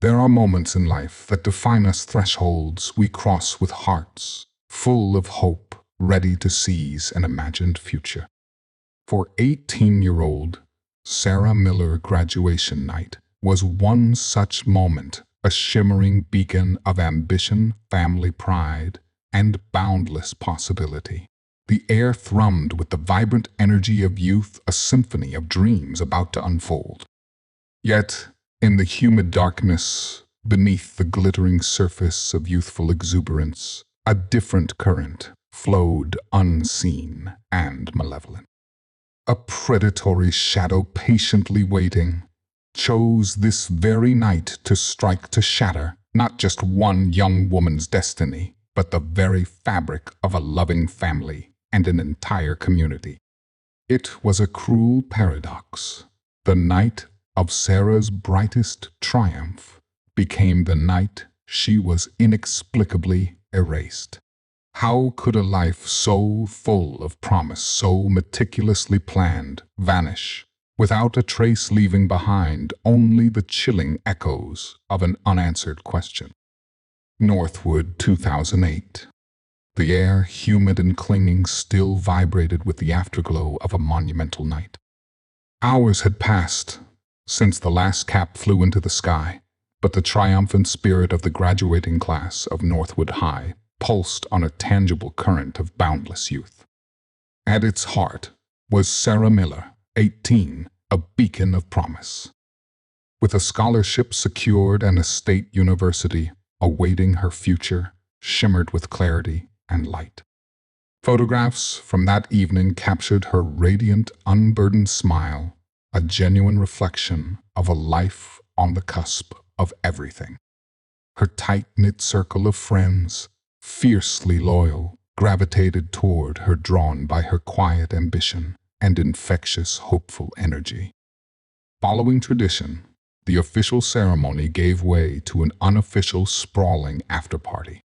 There are moments in life that define us, thresholds we cross with hearts full of hope, ready to seize an imagined future. For 18-year-old Sarah Miller, graduation night was one such moment, a shimmering beacon of ambition, family pride, and boundless possibility. The air thrummed with the vibrant energy of youth, a symphony of dreams about to unfold. Yet, in the humid darkness, beneath the glittering surface of youthful exuberance, a different current flowed, unseen and malevolent. A predatory shadow, patiently waiting, chose this very night to strike, to shatter not just one young woman's destiny, but the very fabric of a loving family and an entire community. It was a cruel paradox. The night of Sarah's brightest triumph became the night she was inexplicably erased. How could a life so full of promise, so meticulously planned, vanish without a trace, leaving behind only the chilling echoes of an unanswered question? Northwood, 2008. The air, humid and clinging, still vibrated with the afterglow of a monumental night. Hours had passed since the last cap flew into the sky, but the triumphant spirit of the graduating class of Northwood High pulsed on a tangible current of boundless youth. At its heart was Sarah Miller, 18, a beacon of promise. With a scholarship secured and a state university awaiting her future, shimmered with clarity and light. Photographs from that evening captured her radiant, unburdened smile, a genuine reflection of a life on the cusp of everything. Her tight-knit circle of friends, fiercely loyal, gravitated toward her, drawn by her quiet ambition and infectious, hopeful energy. Following tradition, the official ceremony gave way to an unofficial, sprawling after-party.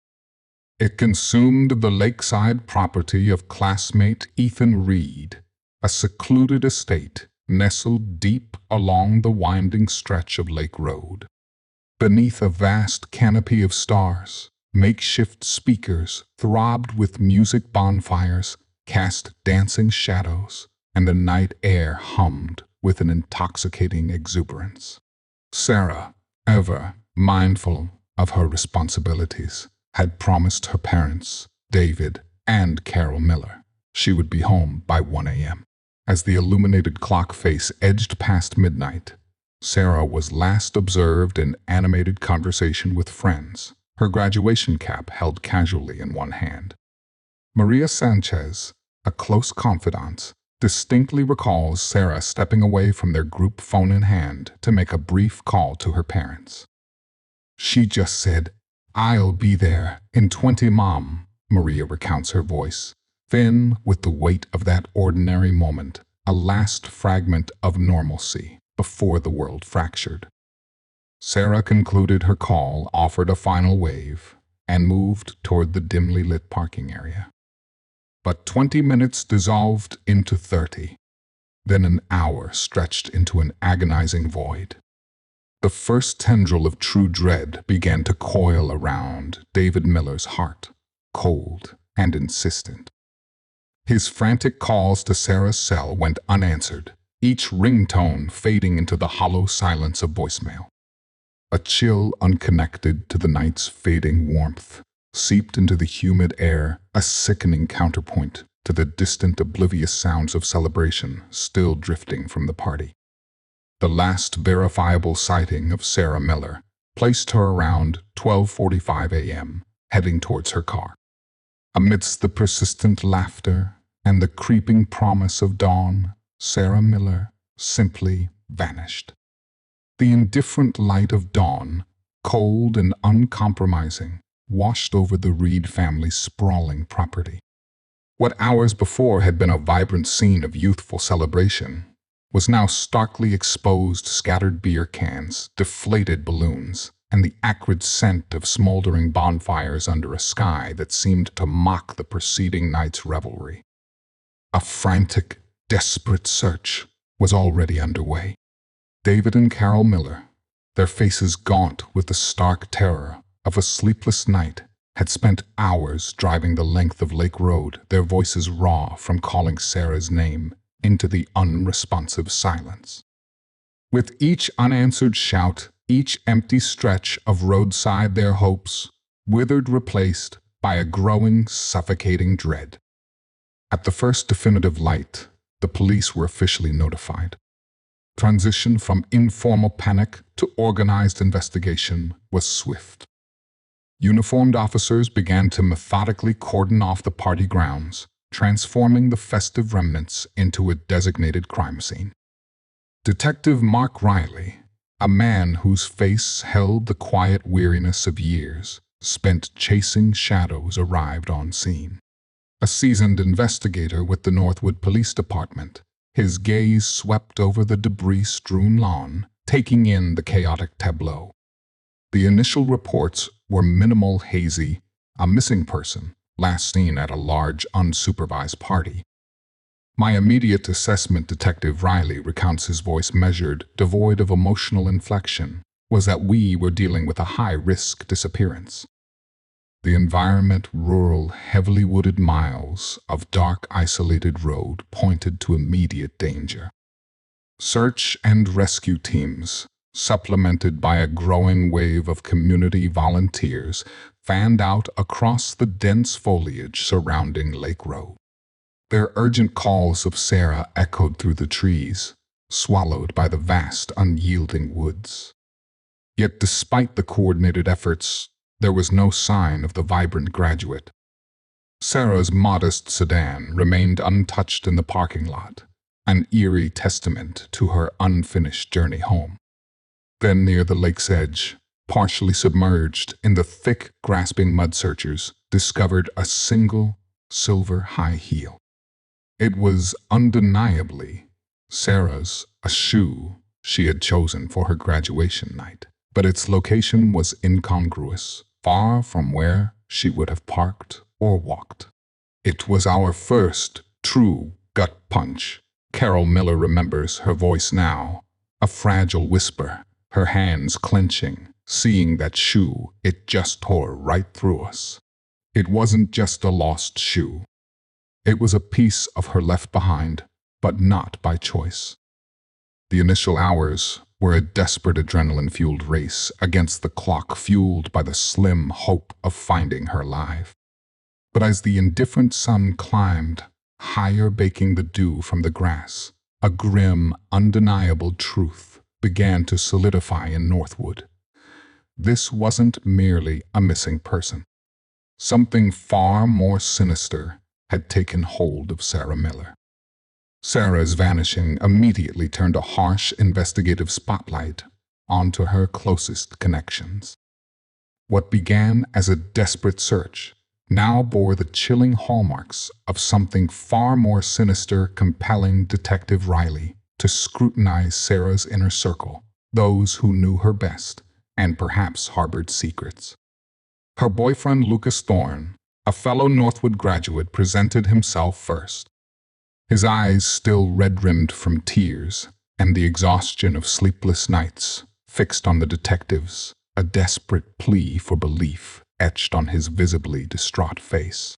It consumed the lakeside property of classmate Ethan Reed, a secluded estate nestled deep along the winding stretch of Lake Road. Beneath a vast canopy of stars, makeshift speakers throbbed with music, bonfires cast dancing shadows, and the night air hummed with an intoxicating exuberance. Sarah, ever mindful of her responsibilities, had promised her parents, David and Carol Miller, she would be home by 1 a.m. As the illuminated clock face edged past midnight, Sarah was last observed in animated conversation with friends, her graduation cap held casually in one hand. Maria Sanchez, a close confidant, distinctly recalls Sarah stepping away from their group phone in hand to make a brief call to her parents. "She just said, 'I'll be there in 20, Mom,'" Maria recounts, her voice thin with the weight of that ordinary moment, a last fragment of normalcy before the world fractured. Sarah concluded her call, offered a final wave, and moved toward the dimly lit parking area. But 20 minutes dissolved into 30. Then an hour stretched into an agonizing void. The first tendril of true dread began to coil around David Miller's heart, cold and insistent. His frantic calls to Sarah's cell went unanswered, each ringtone fading into the hollow silence of voicemail. A chill unconnected to the night's fading warmth seeped into the humid air, a sickening counterpoint to the distant, oblivious sounds of celebration still drifting from the party. The last verifiable sighting of Sarah Miller placed her around 12:45 a.m., heading towards her car. Amidst the persistent laughter and the creeping promise of dawn, Sarah Miller simply vanished. The indifferent light of dawn, cold and uncompromising, washed over the Reed family's sprawling property. What hours before had been a vibrant scene of youthful celebration was now starkly exposed: scattered beer cans, deflated balloons, and the acrid scent of smoldering bonfires under a sky that seemed to mock the preceding night's revelry. A frantic, desperate search was already underway. David and Carol Miller, their faces gaunt with the stark terror of a sleepless night, had spent hours driving the length of Lake Road, their voices raw from calling Sarah's name into the unresponsive silence. With each unanswered shout, each empty stretch of roadside, their hopes withered, replaced by a growing, suffocating dread. At the first definitive light, the police were officially notified. Transition from informal panic to organized investigation was swift. Uniformed officers began to methodically cordon off the party grounds, transforming the festive remnants into a designated crime scene. Detective Mark Riley, a man whose face held the quiet weariness of years spent chasing shadows, arrived on scene. A seasoned investigator with the Northwood Police Department, his gaze swept over the debris-strewn lawn, taking in the chaotic tableau. The initial reports were minimal, hazy, a missing person, last seen at a large, unsupervised party. My immediate assessment, Detective Riley recounts, his voice measured, devoid of emotional inflection, was that we were dealing with a high-risk disappearance. The environment, rural, heavily wooded miles of dark, isolated road, pointed to immediate danger. Search and rescue teams, supplemented by a growing wave of community volunteers, fanned out across the dense foliage surrounding Lake Road. Their urgent calls of Sarah echoed through the trees, swallowed by the vast, unyielding woods. Yet despite the coordinated efforts, there was no sign of the vibrant graduate. Sarah's modest sedan remained untouched in the parking lot, an eerie testament to her unfinished journey home. Then near the lake's edge, partially submerged in the thick, grasping mud, searchers discovered a single silver high heel. It was undeniably Sarah's, a shoe she had chosen for her graduation night, but its location was incongruous, far from where she would have parked or walked. It was our first true gut punch. Carol Miller remembers, her voice now a fragile whisper, her hands clenching. Seeing that shoe, it just tore right through us. It wasn't just a lost shoe. It was a piece of her left behind, but not by choice. The initial hours were a desperate, adrenaline-fueled race against the clock, fueled by the slim hope of finding her alive. But as the indifferent sun climbed higher, baking the dew from the grass, a grim, undeniable truth began to solidify in Northwood. This wasn't merely a missing person. Something far more sinister had taken hold of Sarah Miller. Sarah's vanishing immediately turned a harsh investigative spotlight onto her closest connections. What began as a desperate search now bore the chilling hallmarks of something far more sinister, compelling Detective Riley to scrutinize Sarah's inner circle, those who knew her best and perhaps harbored secrets. Her boyfriend, Lucas Thorne, a fellow Northwood graduate, presented himself first. His eyes, still red-rimmed from tears and the exhaustion of sleepless nights, fixed on the detectives, a desperate plea for belief etched on his visibly distraught face.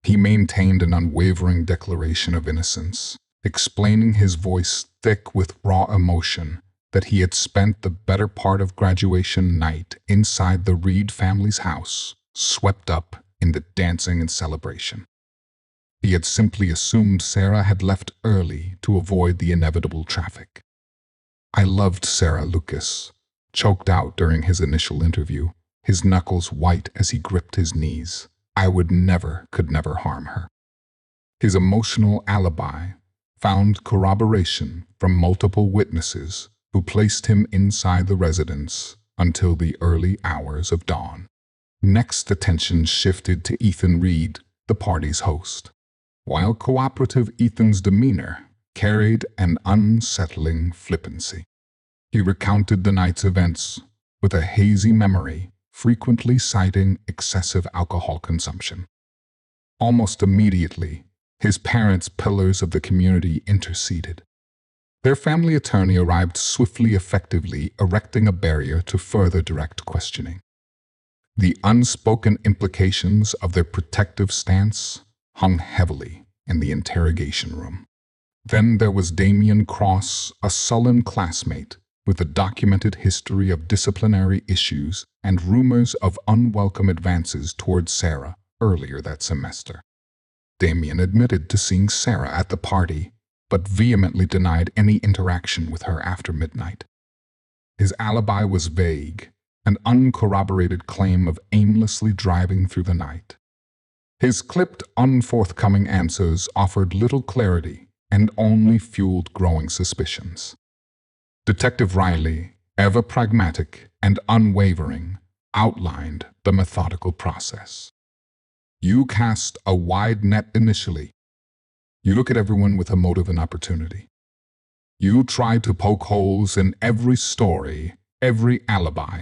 He maintained an unwavering declaration of innocence, explaining, his voice thick with raw emotion, that he had spent the better part of graduation night inside the Reed family's house, swept up in the dancing and celebration. He had simply assumed Sarah had left early to avoid the inevitable traffic. "I loved Sarah," Lucas choked out during his initial interview, his knuckles white as he gripped his knees. "I could never harm her." His emotional alibi found corroboration from multiple witnesses who placed him inside the residence until the early hours of dawn. Next, attention shifted to Ethan Reed, the party's host. While cooperative, Ethan's demeanor carried an unsettling flippancy. He recounted the night's events with a hazy memory, frequently citing excessive alcohol consumption. Almost immediately, his parents, pillars of the community, interceded. Their family attorney arrived swiftly, effectively erecting a barrier to further direct questioning. The unspoken implications of their protective stance hung heavily in the interrogation room. Then there was Damien Cross, a sullen classmate with a documented history of disciplinary issues and rumors of unwelcome advances towards Sarah earlier that semester. Damien admitted to seeing Sarah at the party, but vehemently denied any interaction with her after midnight. His alibi was vague, an uncorroborated claim of aimlessly driving through the night. His clipped, unforthcoming answers offered little clarity and only fueled growing suspicions. Detective Riley, ever pragmatic and unwavering, outlined the methodical process. You cast a wide net initially. You look at everyone with a motive and opportunity. You try to poke holes in every story, every alibi.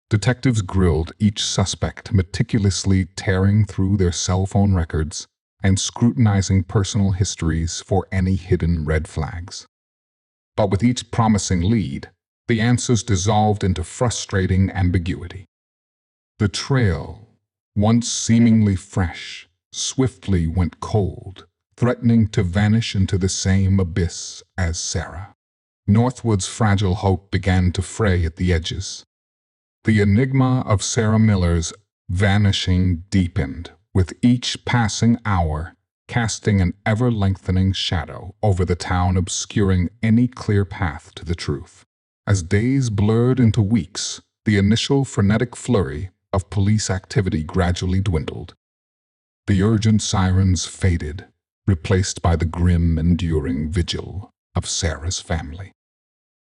Detectives grilled each suspect, meticulously tearing through their cell phone records and scrutinizing personal histories for any hidden red flags. But with each promising lead, the answers dissolved into frustrating ambiguity. The trail, once seemingly fresh, swiftly went cold, threatening to vanish into the same abyss as Sarah. Northwood's fragile hope began to fray at the edges. The enigma of Sarah Miller's vanishing deepened, with each passing hour casting an ever-lengthening shadow over the town, obscuring any clear path to the truth. As days blurred into weeks, the initial frenetic flurry of police activity gradually dwindled. The urgent sirens faded, replaced by the grim, enduring vigil of Sarah's family.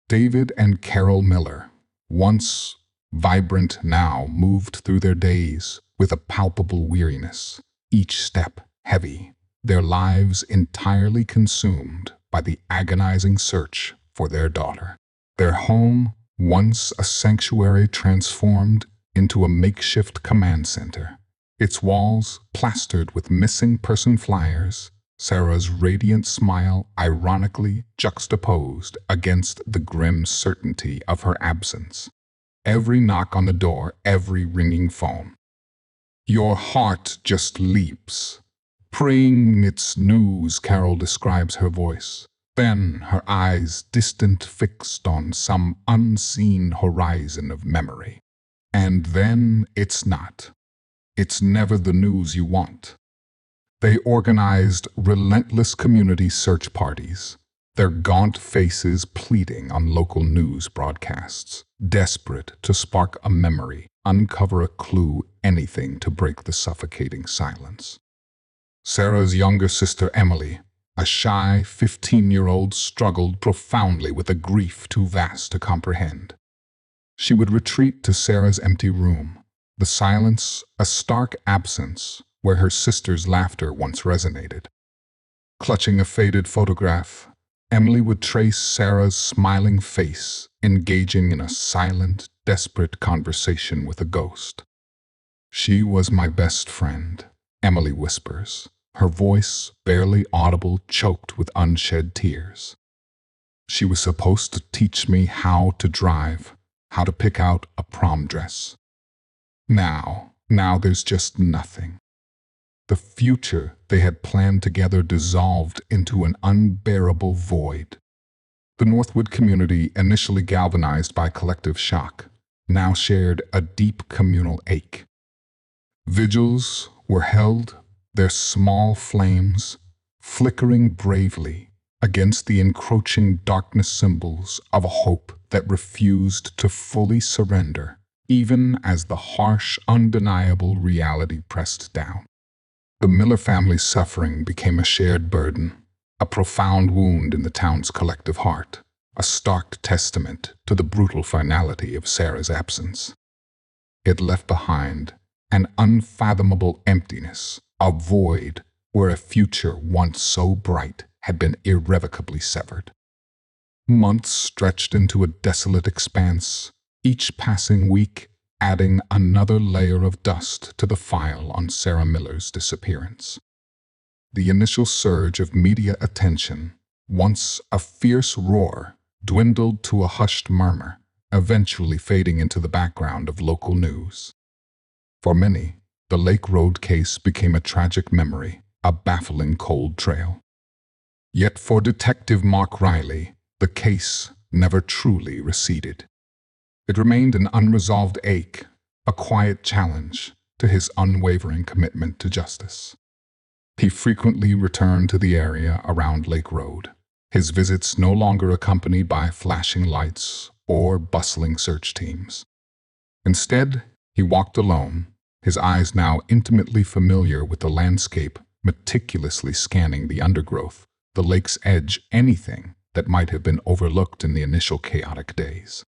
David and Carol Miller, once vibrant, now moved through their days with a palpable weariness, each step heavy, their lives entirely consumed by the agonizing search for their daughter. Their home, once a sanctuary, transformed into a makeshift command center, its walls plastered with missing person flyers, Sarah's radiant smile ironically juxtaposed against the grim certainty of her absence. Every knock on the door, every ringing phone. Your heart just leaps. Praying it's news, Carol describes her voice. Then her eyes distant, fixed on some unseen horizon of memory. And then it's not. It's never the news you want. They organized relentless community search parties, their gaunt faces pleading on local news broadcasts, desperate to spark a memory, uncover a clue, anything to break the suffocating silence. Sarah's younger sister Emily, a shy 15-year-old, struggled profoundly with a grief too vast to comprehend. She would retreat to Sarah's empty room, the silence a stark absence where her sister's laughter once resonated. Clutching a faded photograph, Emily would trace Sarah's smiling face, engaging in a silent, desperate conversation with a ghost. She was my best friend, Emily whispers, her voice barely audible, choked with unshed tears. She was supposed to teach me how to drive, how to pick out a prom dress. Now there's just nothing. The future they had planned together dissolved into an unbearable void. The Northwood community, initially galvanized by collective shock, now shared a deep communal ache. Vigils were held, their small flames flickering bravely against the encroaching darkness, symbols of a hope that refused to fully surrender, even as the harsh, undeniable reality pressed down. The Miller family's suffering became a shared burden, a profound wound in the town's collective heart, a stark testament to the brutal finality of Sarah's absence. It left behind an unfathomable emptiness, a void where a future once so bright had been irrevocably severed. Months stretched into a desolate expanse, each passing week adding another layer of dust to the file on Sarah Miller's disappearance. The initial surge of media attention once a fierce roar, dwindled to a hushed murmur, eventually fading into the background of local news. For many, the Lake Road case became a tragic memory, a baffling cold trail. Yet for Detective Mark Riley, the case never truly receded. It remained an unresolved ache, a quiet challenge to his unwavering commitment to justice. He frequently returned to the area around Lake Road, his visits no longer accompanied by flashing lights or bustling search teams. Instead, he walked alone, his eyes now intimately familiar with the landscape, meticulously scanning the undergrowth, the lake's edge, anything that might have been overlooked in the initial chaotic days.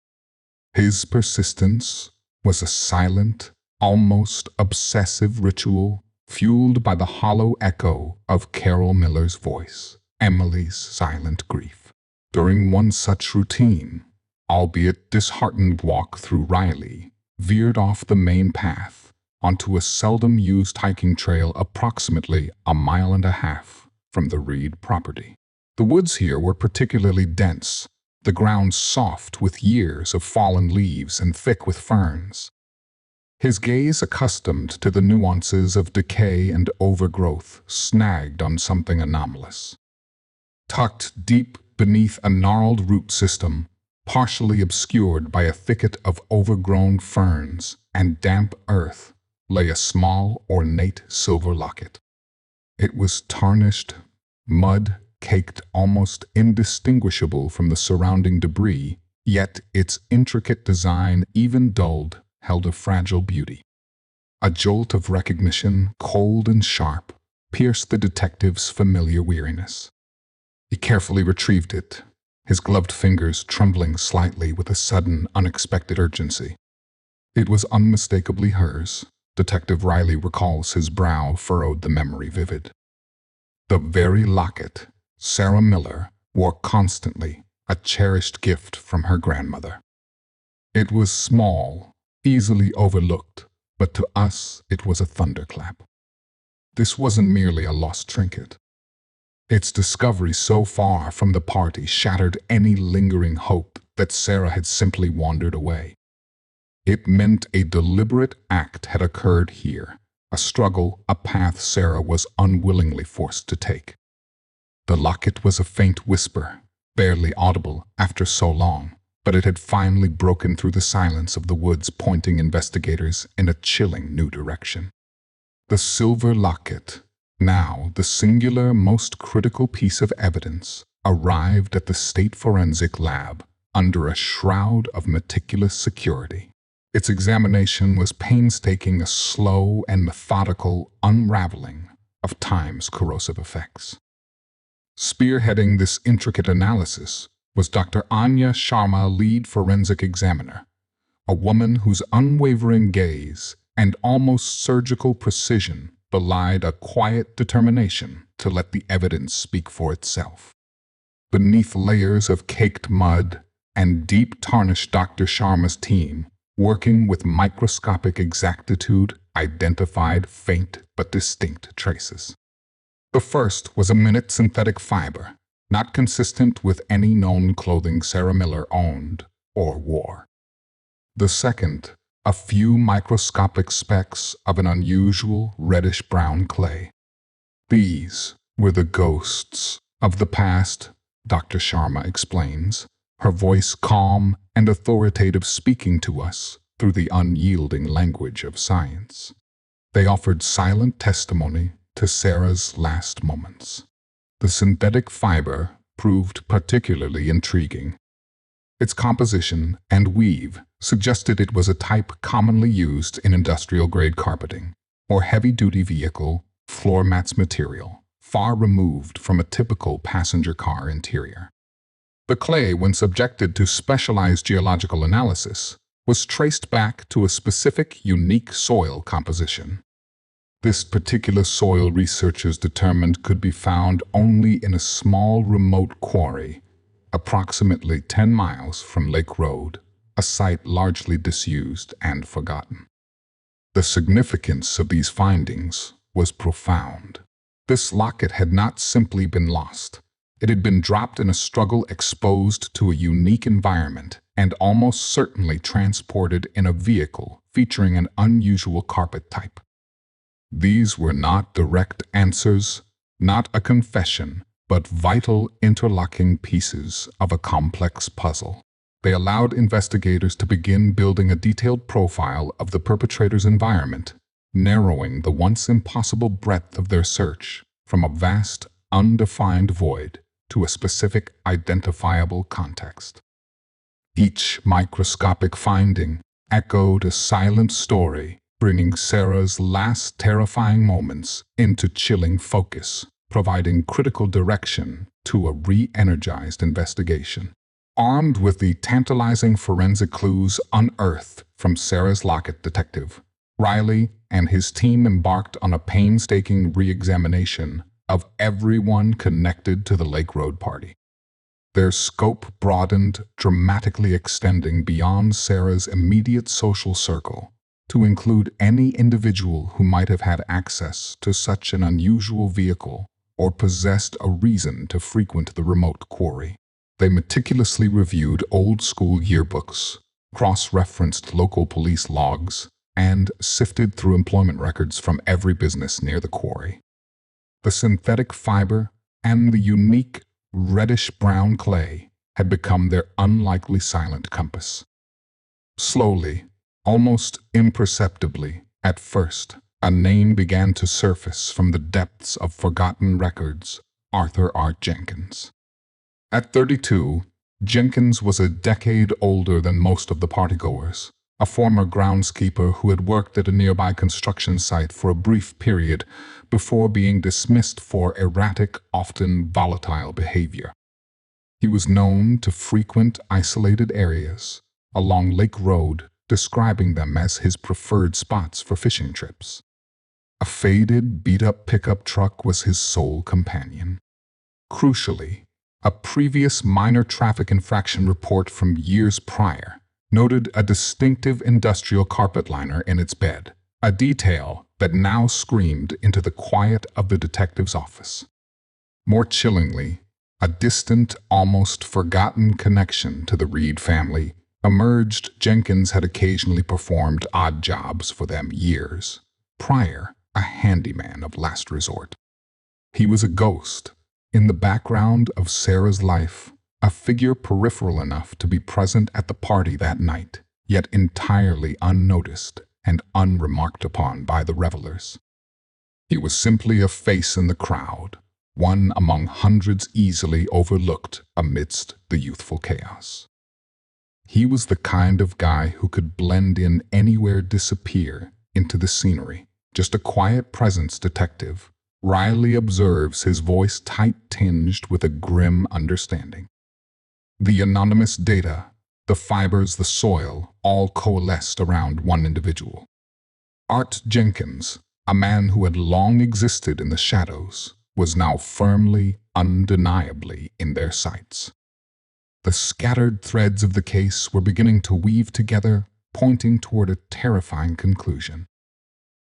His persistence was a silent, almost obsessive ritual fueled by the hollow echo of Carol Miller's voice, Emily's silent grief. During one such routine, albeit disheartened walk through Riley, veered off the main path onto a seldom-used hiking trail approximately 1.5 miles from the Reed property. The woods here were particularly dense, the ground soft with years of fallen leaves and thick with ferns. His gaze, accustomed to the nuances of decay and overgrowth, snagged on something anomalous. Tucked deep beneath a gnarled root system, partially obscured by a thicket of overgrown ferns and damp earth, lay a small, ornate silver locket. It was tarnished, mud-caked, almost indistinguishable from the surrounding debris, yet its intricate design, even dulled, held a fragile beauty. A jolt of recognition, cold and sharp, pierced the detective's familiar weariness. He carefully retrieved it, his gloved fingers trembling slightly with a sudden, unexpected urgency. It was unmistakably hers. Detective Riley recalls, his brow furrowed, the memory vivid. The very locket Sarah Miller wore constantly, a cherished gift from her grandmother. It was small, easily overlooked, but to us it was a thunderclap. This wasn't merely a lost trinket. Its discovery so far from the party shattered any lingering hope that Sarah had simply wandered away. It meant a deliberate act had occurred here, a struggle, a path Sarah was unwillingly forced to take. The locket was a faint whisper, barely audible after so long, but it had finally broken through the silence of the woods, pointing investigators in a chilling new direction. The silver locket, now the singular, most critical piece of evidence, arrived at the State Forensic Lab under a shroud of meticulous security. Its examination was painstaking, a slow and methodical unraveling of time's corrosive effects. Spearheading this intricate analysis was Dr. Anya Sharma, lead forensic examiner, a woman whose unwavering gaze and almost surgical precision belied a quiet determination to let the evidence speak for itself. Beneath layers of caked mud and deep tarnish, Dr. Sharma's team, working with microscopic exactitude, identified faint but distinct traces. The first was a minute synthetic fiber, not consistent with any known clothing Sarah Miller owned or wore. The second, a few microscopic specks of an unusual reddish-brown clay. These were the ghosts of the past, Dr. Sharma explains, her voice calm and authoritative, speaking to us through the unyielding language of science. They offered silent testimony to Sarah's last moments. The synthetic fiber proved particularly intriguing. Its composition and weave suggested it was a type commonly used in industrial-grade carpeting or heavy-duty vehicle floor mats material, far removed from a typical passenger car interior. The clay, when subjected to specialized geological analysis, was traced back to a specific, unique soil composition. This particular soil, researchers determined, could be found only in a small, remote quarry, approximately 10 miles from Lake Road, a site largely disused and forgotten. The significance of these findings was profound. This locket had not simply been lost. It had been dropped in a struggle exposed to a unique environment and almost certainly transported in a vehicle featuring an unusual carpet type. These were not direct answers, not a confession, but vital interlocking pieces of a complex puzzle. They allowed investigators to begin building a detailed profile of the perpetrator's environment, narrowing the once impossible breadth of their search from a vast, undefined void to a specific, identifiable context. Each microscopic finding echoed a silent story, bringing Sarah's last terrifying moments into chilling focus, providing critical direction to a re-energized investigation. Armed with the tantalizing forensic clues unearthed from Sarah's locket detective, Riley and his team embarked on a painstaking re-examination of everyone connected to the Lake Road party. Their scope broadened, dramatically extending beyond Sarah's immediate social circle to include any individual who might have had access to such an unusual vehicle or possessed a reason to frequent the remote quarry. They meticulously reviewed old-school yearbooks, cross-referenced local police logs, and sifted through employment records from every business near the quarry. The synthetic fiber and the unique reddish-brown clay had become their unlikely silent compass. Slowly, almost imperceptibly, at first, a name began to surface from the depths of forgotten records: Arthur R. Jenkins. At 32, Jenkins was a decade older than most of the partygoers, a former groundskeeper who had worked at a nearby construction site for a brief period before being dismissed for erratic, often volatile behavior. He was known to frequent isolated areas along Lake Road, describing them as his preferred spots for fishing trips. A faded, beat-up pickup truck was his sole companion. Crucially, a previous minor traffic infraction report from years prior noted a distinctive industrial carpet liner in its bed, a detail that now screamed into the quiet of the detective's office. More chillingly, a distant, almost forgotten connection to the Reed family emerged. Jenkins had occasionally performed odd jobs for them years prior, a handyman of last resort. He was a ghost in the background of Sarah's life, a figure peripheral enough to be present at the party that night, yet entirely unnoticed and unremarked upon by the revelers. He was simply a face in the crowd, one among hundreds easily overlooked amidst the youthful chaos. He was the kind of guy who could blend in anywhere, disappear into the scenery, just a quiet presence detective. Riley observes, his voice tight-tinged with a grim understanding. The anonymous data, the fibers, the soil, all coalesced around one individual. Art Jenkins, a man who had long existed in the shadows, was now firmly, undeniably in their sights. The scattered threads of the case were beginning to weave together, pointing toward a terrifying conclusion.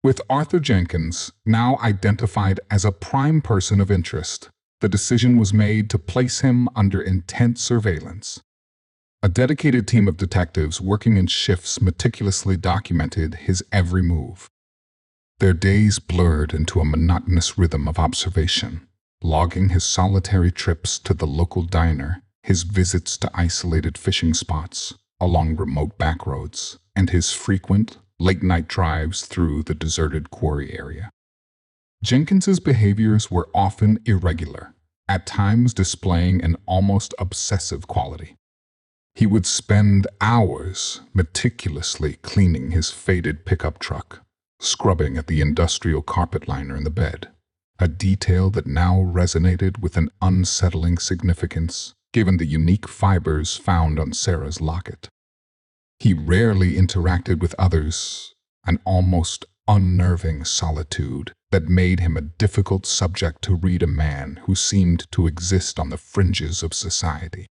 With Arthur Jenkins now identified as a prime person of interest, the decision was made to place him under intense surveillance. A dedicated team of detectives working in shifts meticulously documented his every move. Their days blurred into a monotonous rhythm of observation, logging his solitary trips to the local diner, his visits to isolated fishing spots along remote backroads, and his frequent, late-night drives through the deserted quarry area. Jenkins's behaviors were often irregular, at times displaying an almost obsessive quality. He would spend hours meticulously cleaning his faded pickup truck, scrubbing at the industrial carpet liner in the bed, a detail that now resonated with an unsettling significance given the unique fibers found on Sarah's locket. He rarely interacted with others, an almost unnerving solitude that made him a difficult subject to read, a man who seemed to exist on the fringes of society.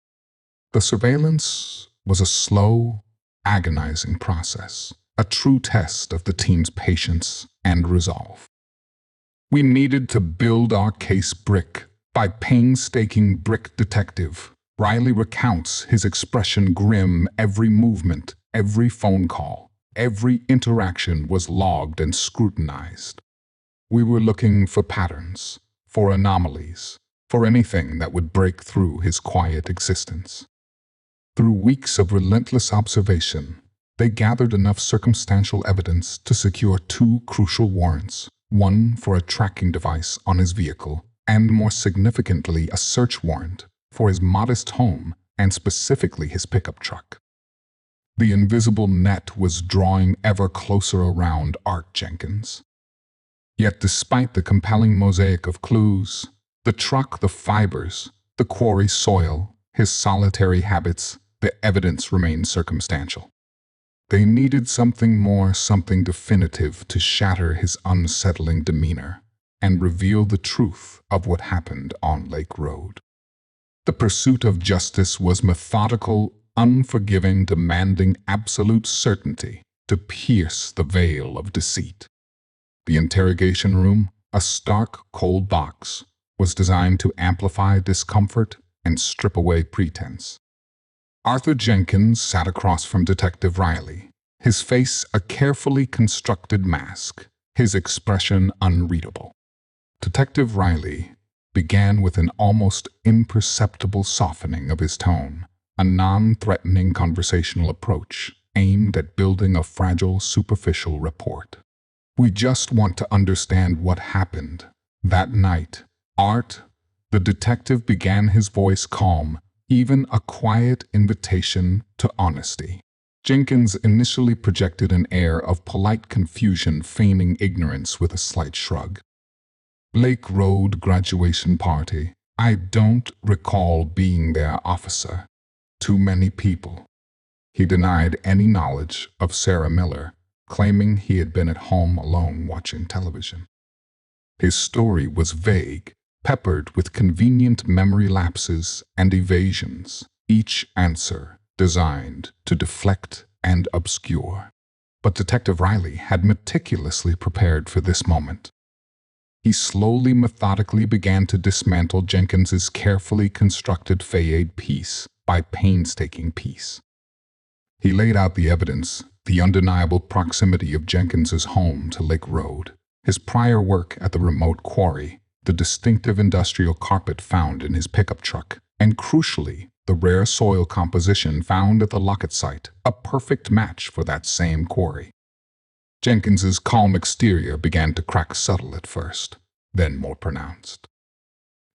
The surveillance was a slow, agonizing process, a true test of the team's patience and resolve. We needed to build our case brick By painstaking brick detective, Riley recounts his expression grim. Every movement, every phone call, every interaction was logged and scrutinized. We were looking for patterns, for anomalies, for anything that would break through his quiet existence. Through weeks of relentless observation, they gathered enough circumstantial evidence to secure two crucial warrants, one for a tracking device on his vehicle, and more significantly, a search warrant for his modest home and specifically his pickup truck. The invisible net was drawing ever closer around Art Jenkins. Yet despite the compelling mosaic of clues, the truck, the fibers, the quarry soil, his solitary habits, the evidence remained circumstantial. They needed something more, something definitive to shatter his unsettling demeanor and reveal the truth of what happened on Lake Road. The pursuit of justice was methodical, unforgiving, demanding absolute certainty to pierce the veil of deceit. The interrogation room, a stark, cold box, was designed to amplify discomfort and strip away pretense. Arthur Jenkins sat across from Detective Riley, his face a carefully constructed mask, his expression unreadable. Detective Riley began with an almost imperceptible softening of his tone, a non-threatening conversational approach aimed at building a fragile, superficial rapport. "We just want to understand what happened that night, Art." The detective began, his voice calm, even a quiet invitation to honesty. Jenkins initially projected an air of polite confusion, feigning ignorance with a slight shrug. "Lake Road graduation party. I don't recall being there, officer. Too many people." He denied any knowledge of Sarah Miller, claiming he had been at home alone watching television. His story was vague, peppered with convenient memory lapses and evasions, each answer designed to deflect and obscure. But Detective Riley had meticulously prepared for this moment. He slowly, methodically began to dismantle Jenkins's carefully constructed facade piece by painstaking piece. He laid out the evidence, the undeniable proximity of Jenkins's home to Lake Road, his prior work at the remote quarry, the distinctive industrial carpet found in his pickup truck, and crucially, the rare soil composition found at the Lockett site, a perfect match for that same quarry. Jenkins's calm exterior began to crack subtle at first, then more pronounced.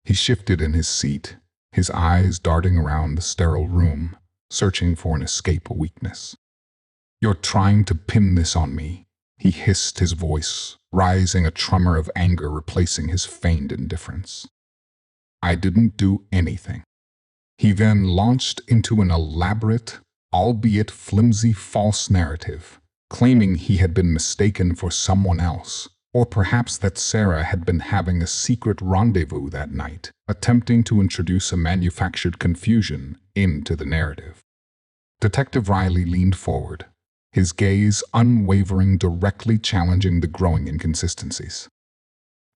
He shifted in his seat, his eyes darting around the sterile room, searching for an escape, a weakness. "You're trying to pin this on me," he hissed, his voice rising, a tremor of anger replacing his feigned indifference. "I didn't do anything." He then launched into an elaborate, albeit flimsy, false narrative, claiming he had been mistaken for someone else, or perhaps that Sarah had been having a secret rendezvous that night, attempting to introduce a manufactured confusion into the narrative. Detective Riley leaned forward, his gaze unwavering, directly challenging the growing inconsistencies.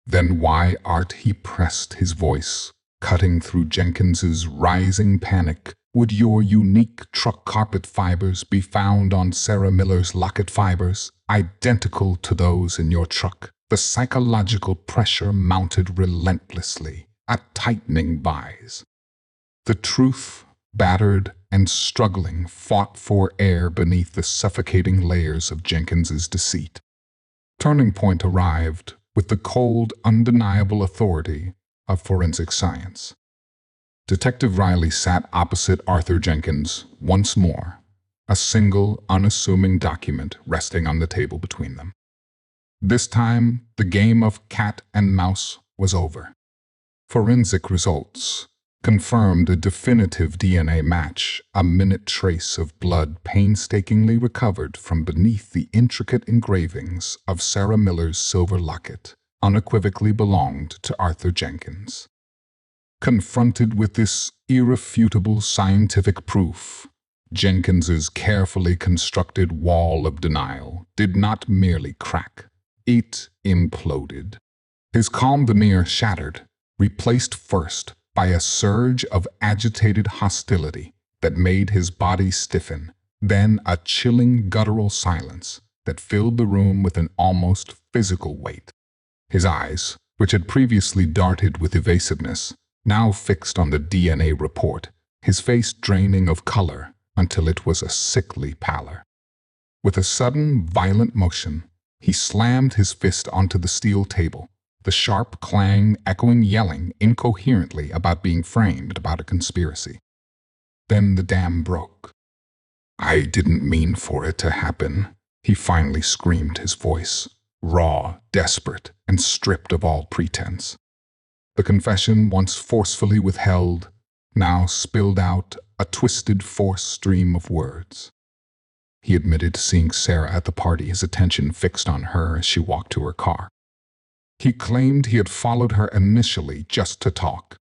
"Then why, Art," he pressed, his voice cutting through Jenkins's rising panic, "would your unique truck carpet fibers be found on Sarah Miller's Lockett fibers, identical to those in your truck?" The psychological pressure mounted relentlessly, a tightening vise. The truth, battered and struggling, fought for air beneath the suffocating layers of Jenkins's deceit. Turning point arrived with the cold, undeniable authority of forensic science. Detective Riley sat opposite Arthur Jenkins once more, a single, unassuming document resting on the table between them. This time, the game of cat and mouse was over. Forensic results confirmed a definitive DNA match, a minute trace of blood painstakingly recovered from beneath the intricate engravings of Sarah Miller's silver locket, unequivocally belonged to Arthur Jenkins. Confronted with this irrefutable scientific proof, Jenkins's carefully constructed wall of denial did not merely crack, it imploded. His calm veneer shattered, replaced first by a surge of agitated hostility that made his body stiffen, then a chilling guttural silence that filled the room with an almost physical weight. His eyes, which had previously darted with evasiveness, now fixed on the DNA report, his face draining of color until it was a sickly pallor. With a sudden, violent motion, he slammed his fist onto the steel table, the sharp clang echoing yelling incoherently about being framed about a conspiracy. Then the dam broke. "I didn't mean for it to happen," he finally screamed, his voice raw, desperate, and stripped of all pretense. The confession, once forcefully withheld, now spilled out a twisted, forced stream of words. He admitted seeing Sarah at the party, his attention fixed on her as she walked to her car. He claimed he had followed her initially just to talk,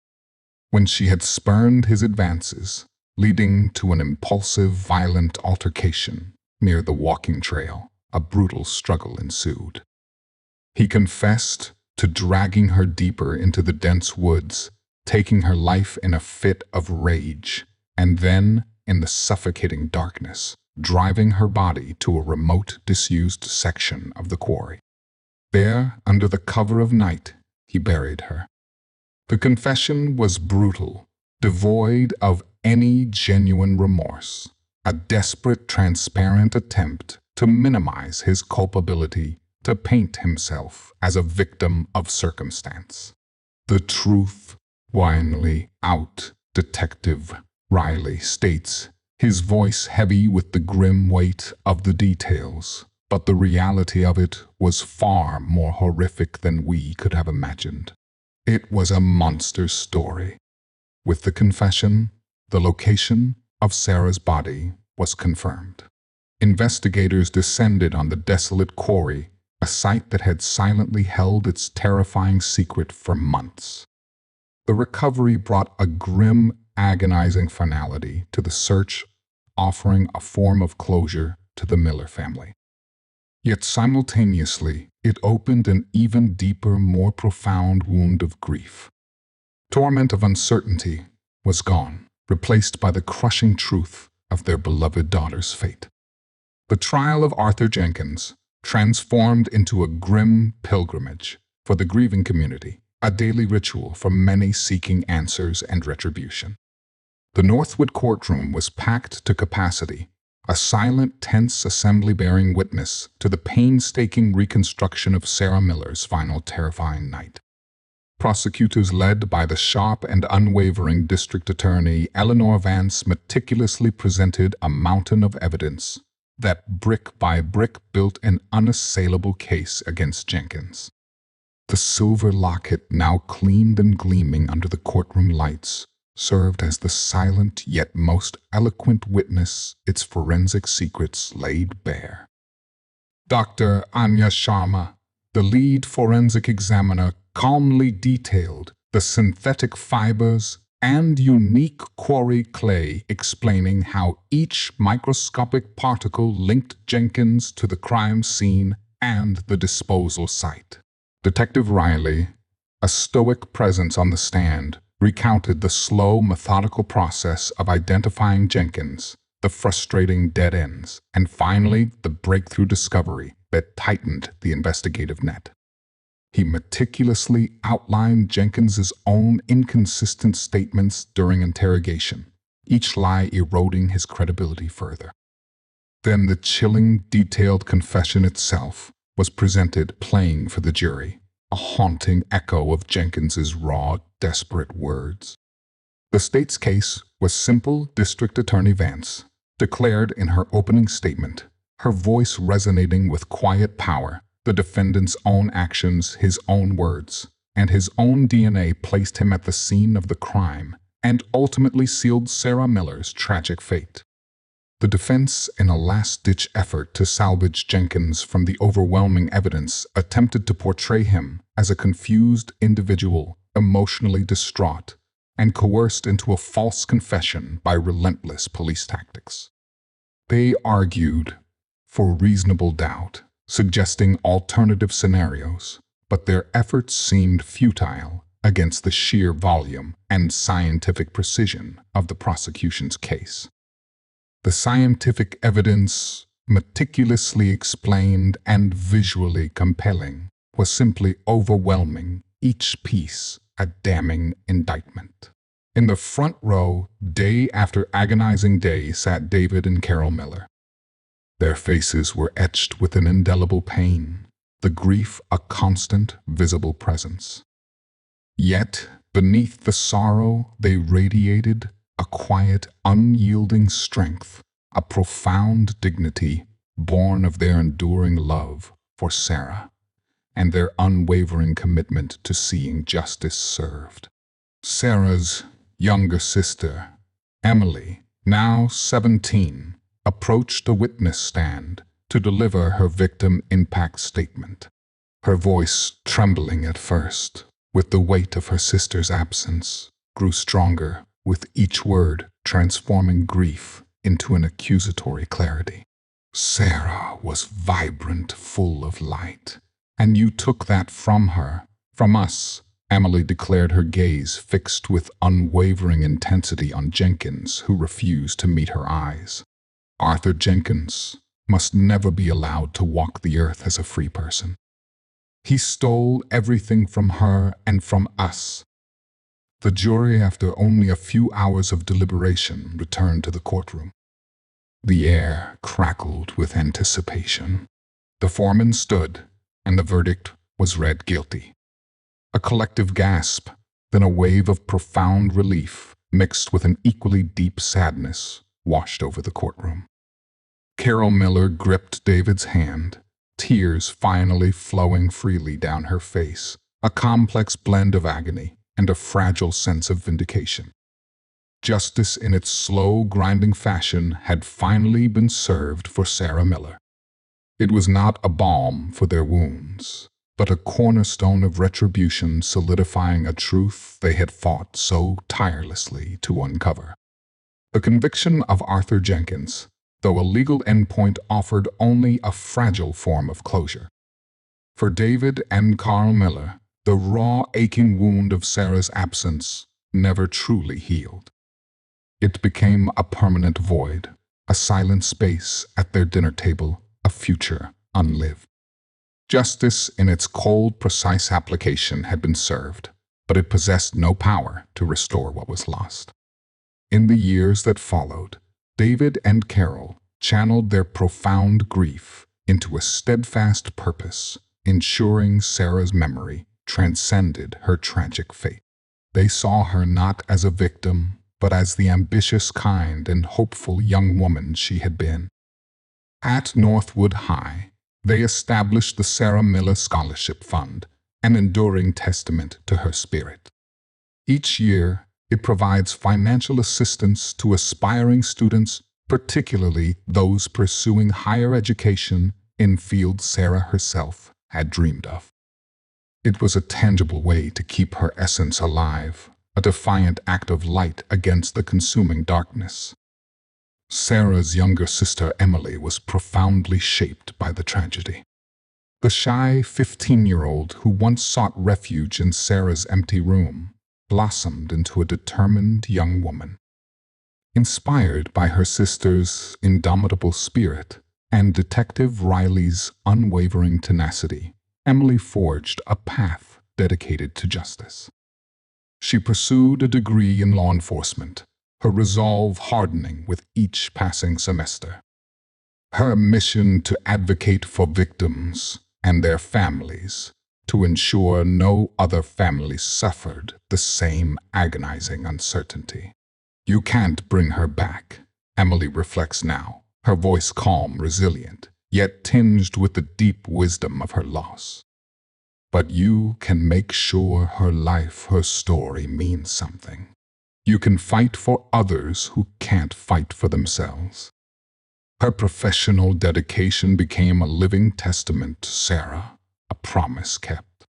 when she had spurned his advances, leading to an impulsive, violent altercation near the walking trail. A brutal struggle ensued. He confessed to dragging her deeper into the dense woods, taking her life in a fit of rage, and then, in the suffocating darkness, driving her body to a remote, disused section of the quarry. There, under the cover of night, he buried her. The confession was brutal, devoid of any genuine remorse, a desperate, transparent attempt to minimize his culpability, to paint himself as a victim of circumstance. "The truth finally out," Detective Riley states, his voice heavy with the grim weight of the details. But the reality of it was far more horrific than we could have imagined. It was a monster story. With the confession, the location of Sarah's body was confirmed. Investigators descended on the desolate quarry, a site that had silently held its terrifying secret for months. The recovery brought a grim, agonizing finality to the search, offering a form of closure to the Miller family. Yet simultaneously, it opened an even deeper, more profound wound of grief. Torment of uncertainty was gone, replaced by the crushing truth of their beloved daughter's fate. The trial of Arthur Jenkins transformed into a grim pilgrimage for the grieving community, a daily ritual for many seeking answers and retribution. The Northwood courtroom was packed to capacity, a silent, tense assembly bearing witness to the painstaking reconstruction of Sarah Miller's final terrifying night. Prosecutors led by the sharp and unwavering District Attorney Eleanor Vance meticulously presented a mountain of evidence that brick by brick built an unassailable case against Jenkins. The silver locket, now cleaned and gleaming under the courtroom lights, served as the silent yet most eloquent witness its forensic secrets laid bare. Dr. Anya Sharma, the lead forensic examiner, calmly detailed the synthetic fibers and unique quarry clay, explaining how each microscopic particle linked Jenkins to the crime scene and the disposal site. Detective Riley, a stoic presence on the stand, recounted the slow, methodical process of identifying Jenkins, the frustrating dead ends, and finally the breakthrough discovery that tightened the investigative net. He meticulously outlined Jenkins's own inconsistent statements during interrogation, each lie eroding his credibility further. Then the chilling, detailed confession itself was presented, playing for the jury, a haunting echo of Jenkins's raw, desperate words. The state's case was simple. District Attorney Vance declared in her opening statement, her voice resonating with quiet power. The defendant's own actions, his own words, and his own DNA placed him at the scene of the crime and ultimately sealed Sarah Miller's tragic fate. The defense, in a last-ditch effort to salvage Jenkins from the overwhelming evidence, attempted to portray him as a confused individual, emotionally distraught, and coerced into a false confession by relentless police tactics. They argued for reasonable doubt, suggesting alternative scenarios, but their efforts seemed futile against the sheer volume and scientific precision of the prosecution's case. The scientific evidence, meticulously explained and visually compelling, was simply overwhelming, each piece a damning indictment. In the front row, day after agonizing day, sat David and Carol Miller. Their faces were etched with an indelible pain, the grief a constant, visible presence. Yet, beneath the sorrow, they radiated a quiet, unyielding strength, a profound dignity born of their enduring love for Sarah and their unwavering commitment to seeing justice served. Sarah's younger sister, Emily, now 17, approached the witness stand to deliver her victim impact statement. Her voice, trembling at first, with the weight of her sister's absence, grew stronger with each word, transforming grief into an accusatory clarity. Sarah was vibrant, full of light, and you took that from her, from us. Emily declared, her gaze fixed with unwavering intensity on Jenkins, who refused to meet her eyes. Arthur Jenkins must never be allowed to walk the earth as a free person. He stole everything from her and from us. The jury, after only a few hours of deliberation, returned to the courtroom. The air crackled with anticipation. The foreman stood, and the verdict was read guilty. A collective gasp, then a wave of profound relief, mixed with an equally deep sadness, washed over the courtroom. Carol Miller gripped David's hand, tears finally flowing freely down her face, a complex blend of agony and a fragile sense of vindication. Justice in its slow, grinding fashion had finally been served for Sarah Miller. It was not a balm for their wounds, but a cornerstone of retribution, solidifying a truth they had fought so tirelessly to uncover. The conviction of Arthur Jenkins, though a legal endpoint, offered only a fragile form of closure. For David and Carl Miller, the raw, aching wound of Sarah's absence never truly healed. It became a permanent void, a silent space at their dinner table, a future unlived. Justice in its cold, precise application had been served, but it possessed no power to restore what was lost. In the years that followed, David and Carol channeled their profound grief into a steadfast purpose, ensuring Sarah's memory transcended her tragic fate. They saw her not as a victim, but as the ambitious, kind, and hopeful young woman she had been. At Northwood High, they established the Sarah Miller Scholarship Fund, an enduring testament to her spirit. Each year, it provides financial assistance to aspiring students, particularly those pursuing higher education in fields Sarah herself had dreamed of. It was a tangible way to keep her essence alive, a defiant act of light against the consuming darkness. Sarah's younger sister Emily was profoundly shaped by the tragedy. The shy 15-year-old who once sought refuge in Sarah's empty room blossomed into a determined young woman. Inspired by her sister's indomitable spirit and Detective Riley's unwavering tenacity, Emily forged a path dedicated to justice. She pursued a degree in law enforcement, her resolve hardening with each passing semester. Her mission to advocate for victims and their families, to ensure no other family suffered the same agonizing uncertainty. You can't bring her back, Emily reflects now, her voice calm, resilient, yet tinged with the deep wisdom of her loss. But you can make sure her life, her story means something. You can fight for others who can't fight for themselves. Her professional dedication became a living testament to Sarah, a promise kept.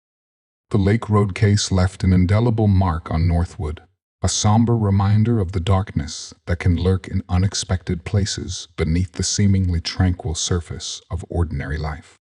The Lake Road case left an indelible mark on Northwood, a somber reminder of the darkness that can lurk in unexpected places beneath the seemingly tranquil surface of ordinary life.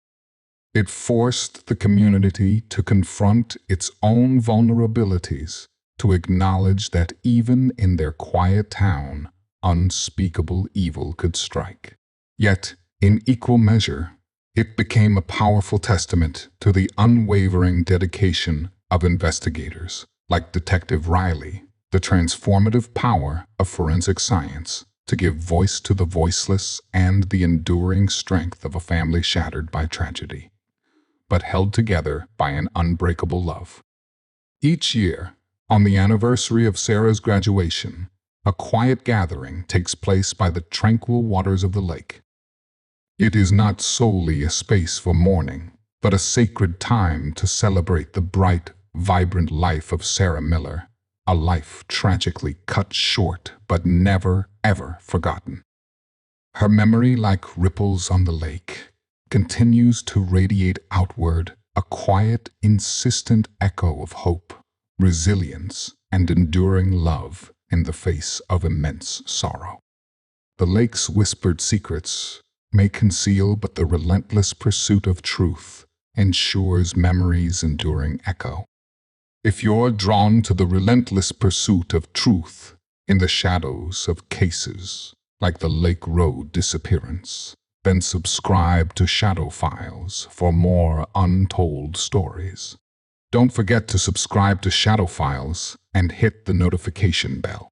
It forced the community to confront its own vulnerabilities, to acknowledge that even in their quiet town, unspeakable evil could strike. Yet, in equal measure, it became a powerful testament to the unwavering dedication of investigators like Detective Riley, the transformative power of forensic science to give voice to the voiceless and the enduring strength of a family shattered by tragedy, but held together by an unbreakable love. Each year, on the anniversary of Sarah's graduation, a quiet gathering takes place by the tranquil waters of the lake. It is not solely a space for mourning, but a sacred time to celebrate the bright, vibrant life of Sarah Miller, a life tragically cut short but never, ever forgotten. Her memory, like ripples on the lake, continues to radiate outward, a quiet, insistent echo of hope, resilience, and enduring love in the face of immense sorrow. The lake's whispered secrets may conceal, but the relentless pursuit of truth ensures memory's enduring echo. If you're drawn to the relentless pursuit of truth in the shadows of cases like the Lake Road disappearance, then subscribe to Shadow Files for more untold stories. Don't forget to subscribe to Shadow Files and hit the notification bell.